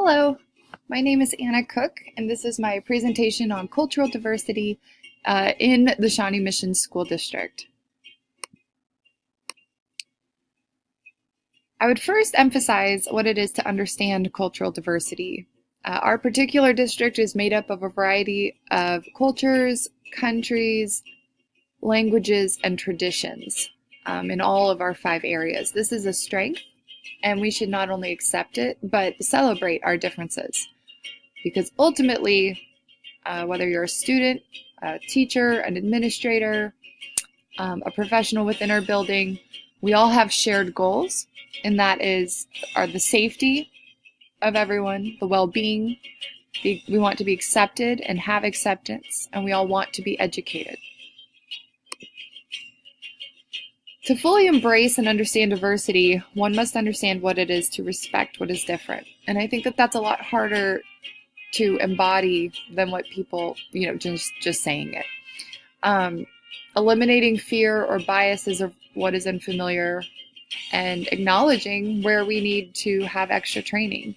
Hello, my name is Anna Cook, and this is my presentation on cultural diversity in the Shawnee Mission School District. I would first emphasize what it is to understand cultural diversity. Our particular district is made up of a variety of cultures, countries, languages, and traditions in all of our 5 areas. This is a strength, and we should not only accept it, but celebrate our differences. Because ultimately, whether you're a student, a teacher, an administrator, a professional within our building, we all have shared goals, and that are the safety of everyone, the well-being. We want to be accepted and have acceptance, and we all want to be educated. To fully embrace and understand diversity, one must understand what it is to respect what is different. And I think that that's a lot harder to embody than what people, just saying it. Eliminating fear or biases of what is unfamiliar and acknowledging where we need to have extra training.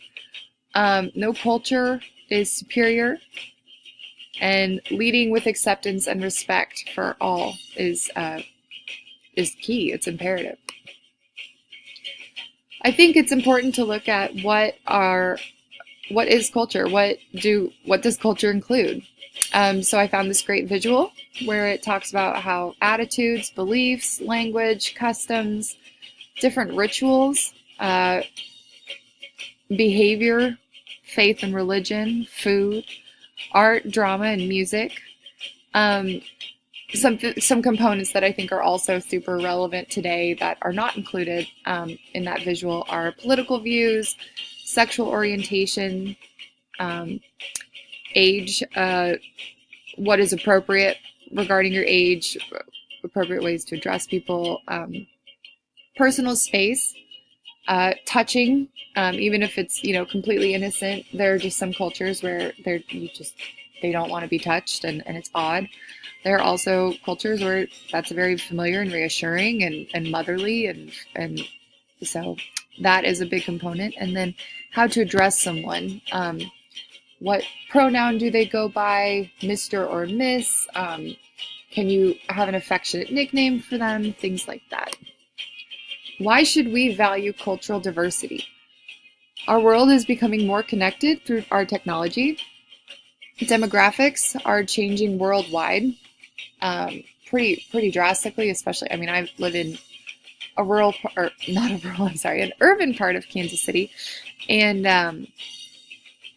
No culture is superior, and leading with acceptance and respect for all is key. It's imperative. I think it's important to look at what is culture? What does culture include? So I found this great visual where it talks about how attitudes, beliefs, language, customs, different rituals, behavior, faith and religion, food, art, drama, and music. Some components that I think are also super relevant today that are not included in that visual are political views, sexual orientation, age, what is appropriate regarding your age, appropriate ways to address people, personal space, touching, even if it's completely innocent. There are just some cultures where they don't want to be touched, and it's odd. There are also cultures where that's very familiar and reassuring and motherly, and so that is a big component. And then how to address someone. What pronoun do they go by? Mr. or Miss? Can you have an affectionate nickname for them? Things like that. Why should we value cultural diversity? Our world is becoming more connected through our technology. Demographics are changing worldwide pretty drastically, especially, I live in an urban part of Kansas City, and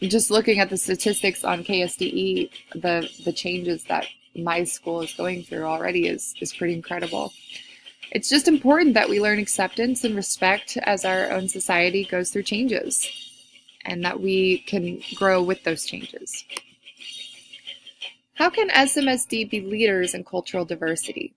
just looking at the statistics on KSDE, the changes that my school is going through already is pretty incredible. It's just important that we learn acceptance and respect as our own society goes through changes, and that we can grow with those changes. How can SMSD be leaders in cultural diversity?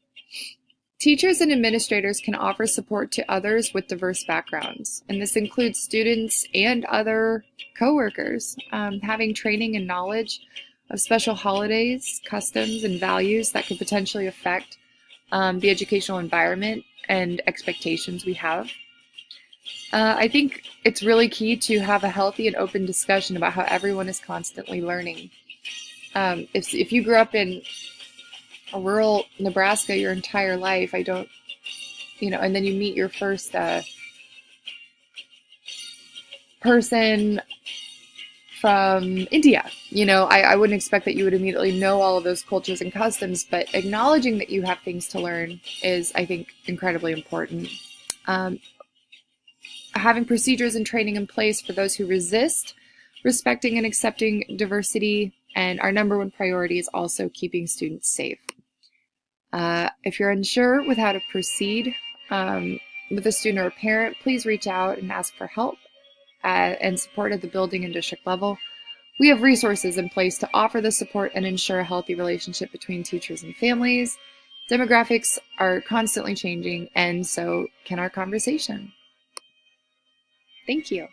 Teachers and administrators can offer support to others with diverse backgrounds, and this includes students and other coworkers, having training and knowledge of special holidays, customs, and values that could potentially affect the educational environment and expectations we have. I think it's really key to have a healthy and open discussion about how everyone is constantly learning. If you grew up in a rural Nebraska your entire life, and then you meet your first person from India, I wouldn't expect that you would immediately know all of those cultures and customs, but acknowledging that you have things to learn is, I think, incredibly important. Having procedures and training in place for those who resist respecting and accepting diversity, and our number one priority is also keeping students safe. If you're unsure with how to proceed with a student or a parent, please reach out and ask for help and support at the building and district level. We have resources in place to offer the support and ensure a healthy relationship between teachers and families. Demographics are constantly changing, and so can our conversation. Thank you.